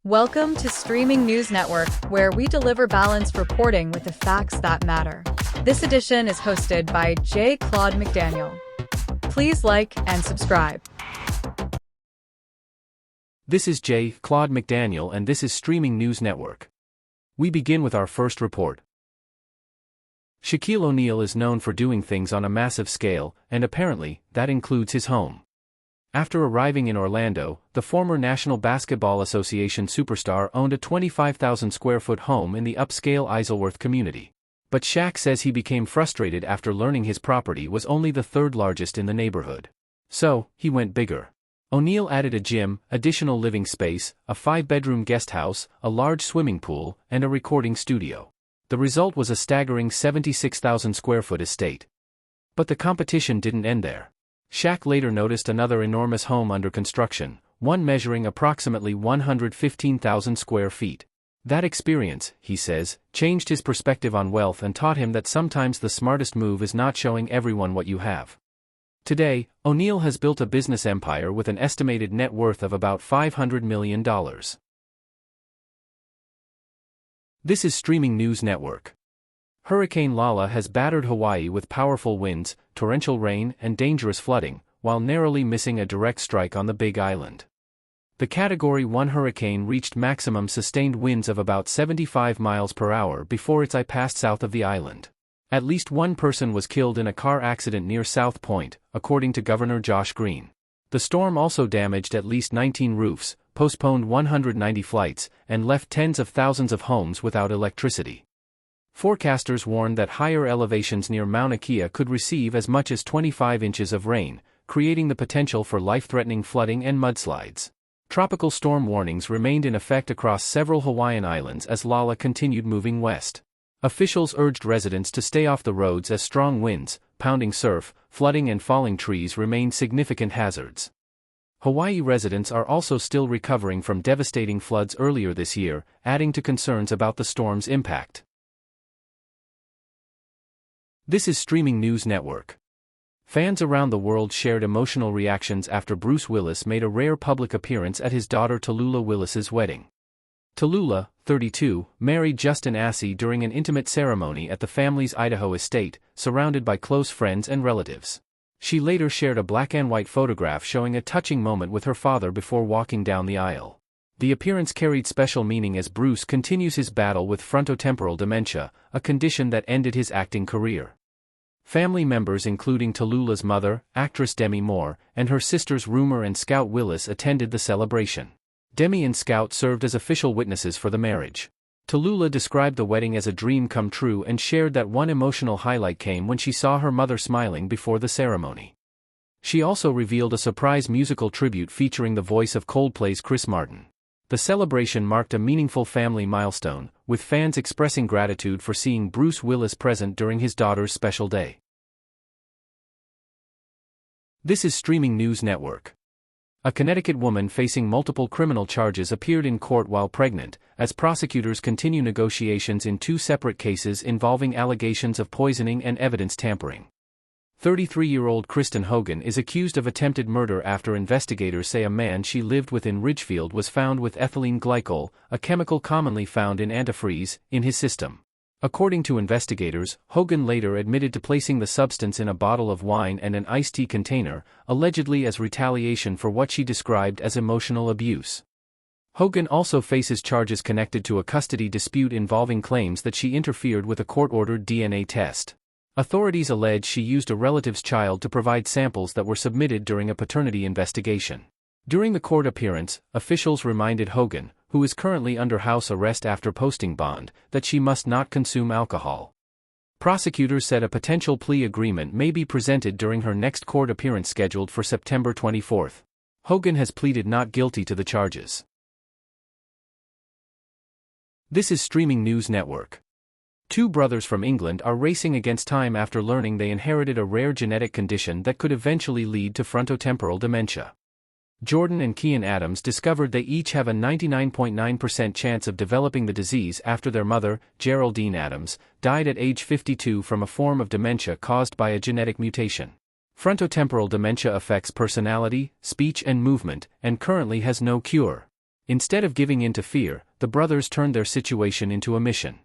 Welcome to Streaming News Network, where we deliver balanced reporting with the facts that matter. This edition is hosted by Claude McDaniel. Please like and subscribe. This is Claude McDaniel and this is Streaming News Network. We begin with our first report. Shaquille O'Neal is known for doing things on a massive scale, and apparently, that includes his home. After arriving in Orlando, the former National Basketball Association superstar owned a 25,000-square-foot home in the upscale Isleworth community. But Shaq says he became frustrated after learning his property was only the third largest in the neighborhood. So, he went bigger. O'Neal added a gym, additional living space, a 5-bedroom guest house, a large swimming pool, and a recording studio. The result was a staggering 76,000-square-foot estate. But the competition didn't end there. Shaq later noticed another enormous home under construction, one measuring approximately 115,000 square feet. That experience, he says, changed his perspective on wealth and taught him that sometimes the smartest move is not showing everyone what you have. Today, O'Neal has built a business empire with an estimated net worth of about $500 million. This is Streaming News Network. Hurricane Lala has battered Hawaii with powerful winds, torrential rain, and dangerous flooding, while narrowly missing a direct strike on the Big Island. The Category 1 hurricane reached maximum sustained winds of about 75 miles per hour before its eye passed south of the island. At least one person was killed in a car accident near South Point, according to Governor Josh Green. The storm also damaged at least 19 roofs, postponed 190 flights, and left tens of thousands of homes without electricity. Forecasters warned that higher elevations near Mauna Kea could receive as much as 25 inches of rain, creating the potential for life-threatening flooding and mudslides. Tropical storm warnings remained in effect across several Hawaiian islands as Lala continued moving west. Officials urged residents to stay off the roads as strong winds, pounding surf, flooding and falling trees remained significant hazards. Hawaii residents are also still recovering from devastating floods earlier this year, adding to concerns about the storm's impact. This is Streaming News Network. Fans around the world shared emotional reactions after Bruce Willis made a rare public appearance at his daughter Tallulah Willis's wedding. Tallulah, 32, married Justin Assey during an intimate ceremony at the family's Idaho estate, surrounded by close friends and relatives. She later shared a black-and-white photograph showing a touching moment with her father before walking down the aisle. The appearance carried special meaning as Bruce continues his battle with frontotemporal dementia, a condition that ended his acting career. Family members including Tallulah's mother, actress Demi Moore, and her sisters Rumer and Scout Willis attended the celebration. Demi and Scout served as official witnesses for the marriage. Tallulah described the wedding as a dream come true and shared that one emotional highlight came when she saw her mother smiling before the ceremony. She also revealed a surprise musical tribute featuring the voice of Coldplay's Chris Martin. The celebration marked a meaningful family milestone, with fans expressing gratitude for seeing Bruce Willis present during his daughter's special day. This is Streaming News Network. A Connecticut woman facing multiple criminal charges appeared in court while pregnant, as prosecutors continue negotiations in two separate cases involving allegations of poisoning and evidence tampering. 33-year-old Kristen Hogan is accused of attempted murder after investigators say a man she lived with in Ridgefield was found with ethylene glycol, a chemical commonly found in antifreeze, in his system. According to investigators, Hogan later admitted to placing the substance in a bottle of wine and an iced tea container, allegedly as retaliation for what she described as emotional abuse. Hogan also faces charges connected to a custody dispute involving claims that she interfered with a court-ordered DNA test. Authorities allege she used a relative's child to provide samples that were submitted during a paternity investigation. During the court appearance, officials reminded Hogan, who is currently under house arrest after posting bond, that she must not consume alcohol. Prosecutors said a potential plea agreement may be presented during her next court appearance scheduled for September 24. Hogan has pleaded not guilty to the charges. This is Streaming News Network. Two brothers from England are racing against time after learning they inherited a rare genetic condition that could eventually lead to frontotemporal dementia. Jordan and Kian Adams discovered they each have a 99.9% chance of developing the disease after their mother, Geraldine Adams, died at age 52 from a form of dementia caused by a genetic mutation. Frontotemporal dementia affects personality, speech and movement, and currently has no cure. Instead of giving in to fear, the brothers turned their situation into a mission.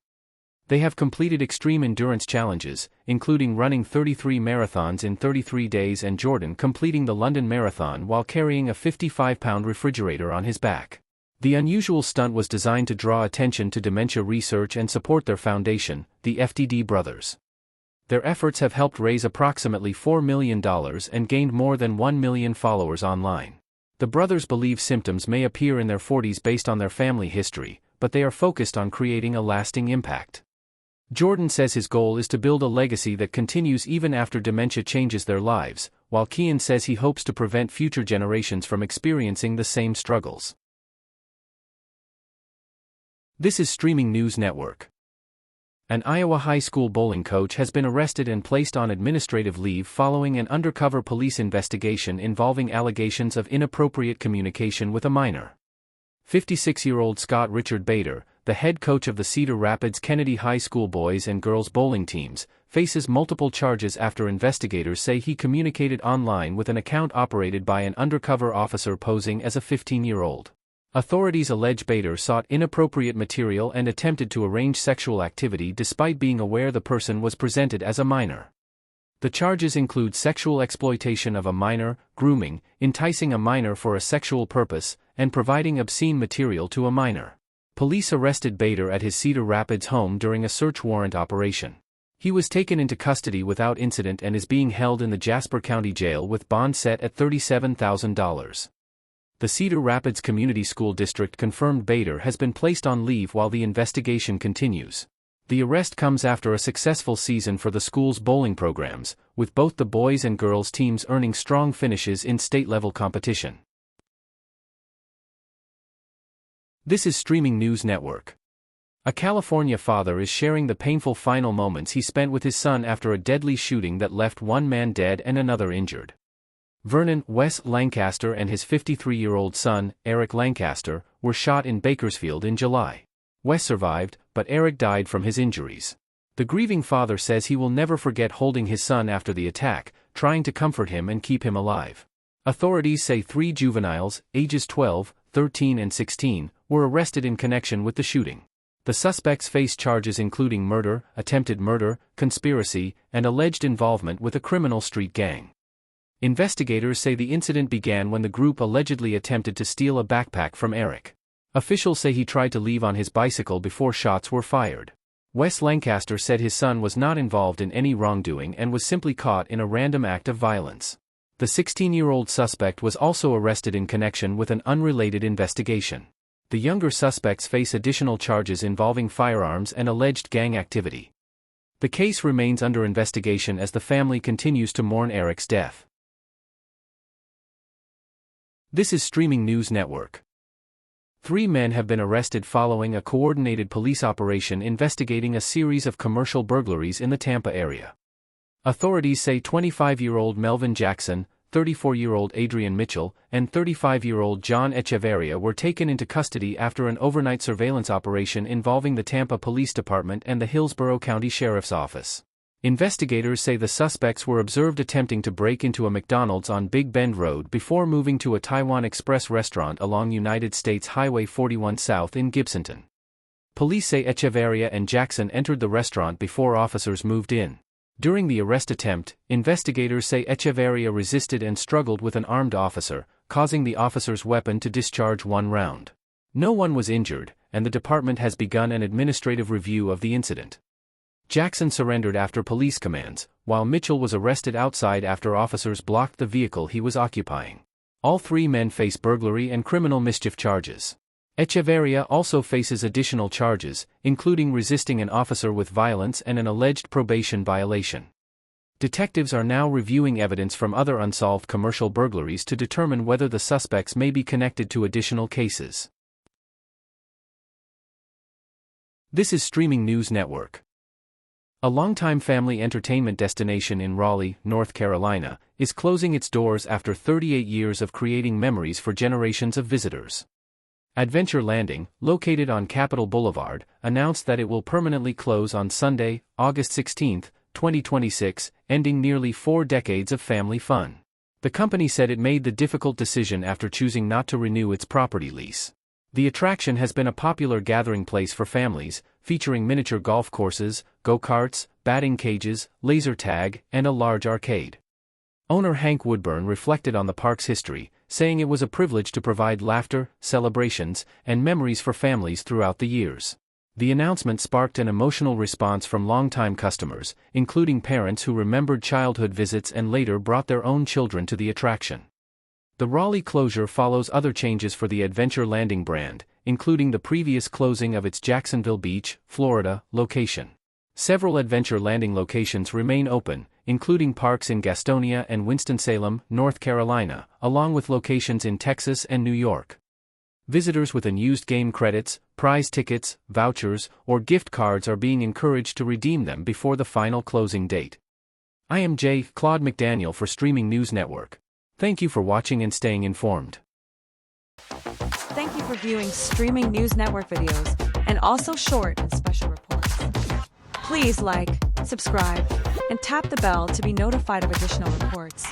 They have completed extreme endurance challenges, including running 33 marathons in 33 days and Jordan completing the London Marathon while carrying a 55-pound refrigerator on his back. The unusual stunt was designed to draw attention to dementia research and support their foundation, the FTD Brothers. Their efforts have helped raise approximately $4 million and gained more than 1 million followers online. The brothers believe symptoms may appear in their 40s based on their family history, but they are focused on creating a lasting impact. Jordan says his goal is to build a legacy that continues even after dementia changes their lives, while Kian says he hopes to prevent future generations from experiencing the same struggles. This is Streaming News Network. An Iowa high school bowling coach has been arrested and placed on administrative leave following an undercover police investigation involving allegations of inappropriate communication with a minor. 56-year-old Scott Richard Bader, the head coach of the Cedar Rapids Kennedy High School boys and girls bowling teams, faces multiple charges after investigators say he communicated online with an account operated by an undercover officer posing as a 15-year-old. Authorities allege Bader sought inappropriate material and attempted to arrange sexual activity despite being aware the person was presented as a minor. The charges include sexual exploitation of a minor, grooming, enticing a minor for a sexual purpose, and providing obscene material to a minor. Police arrested Bader at his Cedar Rapids home during a search warrant operation. He was taken into custody without incident and is being held in the Jasper County Jail with bond set at $37,000. The Cedar Rapids Community School District confirmed Bader has been placed on leave while the investigation continues. The arrest comes after a successful season for the school's bowling programs, with both the boys and girls teams earning strong finishes in state-level competition. This is Streaming News Network. A California father is sharing the painful final moments he spent with his son after a deadly shooting that left one man dead and another injured. Vernon Wes Lancaster and his 53-year-old son, Eric Lancaster, were shot in Bakersfield in July. Wes survived, but Eric died from his injuries. The grieving father says he will never forget holding his son after the attack, trying to comfort him and keep him alive. Authorities say 3 juveniles, ages 12, 13 and 16, were arrested in connection with the shooting. The suspects face charges including murder, attempted murder, conspiracy, and alleged involvement with a criminal street gang. Investigators say the incident began when the group allegedly attempted to steal a backpack from Eric. Officials say he tried to leave on his bicycle before shots were fired. Wes Lancaster said his son was not involved in any wrongdoing and was simply caught in a random act of violence. The 16-year-old suspect was also arrested in connection with an unrelated investigation. The younger suspects face additional charges involving firearms and alleged gang activity. The case remains under investigation as the family continues to mourn Eric's death. This is Streaming News Network. 3 men have been arrested following a coordinated police operation investigating a series of commercial burglaries in the Tampa area. Authorities say 25-year-old Melvin Jackson, 34-year-old Adrian Mitchell, and 35-year-old John Echeverria were taken into custody after an overnight surveillance operation involving the Tampa Police Department and the Hillsborough County Sheriff's Office. Investigators say the suspects were observed attempting to break into a McDonald's on Big Bend Road before moving to a Taiwan Express restaurant along United States Highway 41 South in Gibsonton. Police say Echeverria and Jackson entered the restaurant before officers moved in. During the arrest attempt, investigators say Echeverria resisted and struggled with an armed officer, causing the officer's weapon to discharge 1 round. No one was injured, and the department has begun an administrative review of the incident. Jackson surrendered after police commands, while Mitchell was arrested outside after officers blocked the vehicle he was occupying. All 3 men face burglary and criminal mischief charges. Echeverria also faces additional charges, including resisting an officer with violence and an alleged probation violation. Detectives are now reviewing evidence from other unsolved commercial burglaries to determine whether the suspects may be connected to additional cases. This is Streaming News Network. A longtime family entertainment destination in Raleigh, North Carolina, is closing its doors after 38 years of creating memories for generations of visitors. Adventure Landing, located on Capitol Boulevard, announced that it will permanently close on Sunday, August 16, 2026, ending nearly 4 decades of family fun. The company said it made the difficult decision after choosing not to renew its property lease. The attraction has been a popular gathering place for families, featuring miniature golf courses, go-karts, batting cages, laser tag, and a large arcade. Owner Hank Woodburn reflected on the park's history, saying it was a privilege to provide laughter, celebrations, and memories for families throughout the years. The announcement sparked an emotional response from longtime customers, including parents who remembered childhood visits and later brought their own children to the attraction. The Raleigh closure follows other changes for the Adventure Landing brand, including the previous closing of its Jacksonville Beach, Florida, location. Several Adventure Landing locations remain open, including parks in Gastonia and Winston-Salem, North Carolina, along with locations in Texas and New York. Visitors with unused game credits, prize tickets, vouchers, or gift cards are being encouraged to redeem them before the final closing date. I am Claude McDaniel for Streaming News Network. Thank you for watching and staying informed. Thank you for viewing Streaming News Network videos, and also short and special reports. Please like, subscribe, and tap the bell to be notified of additional reports.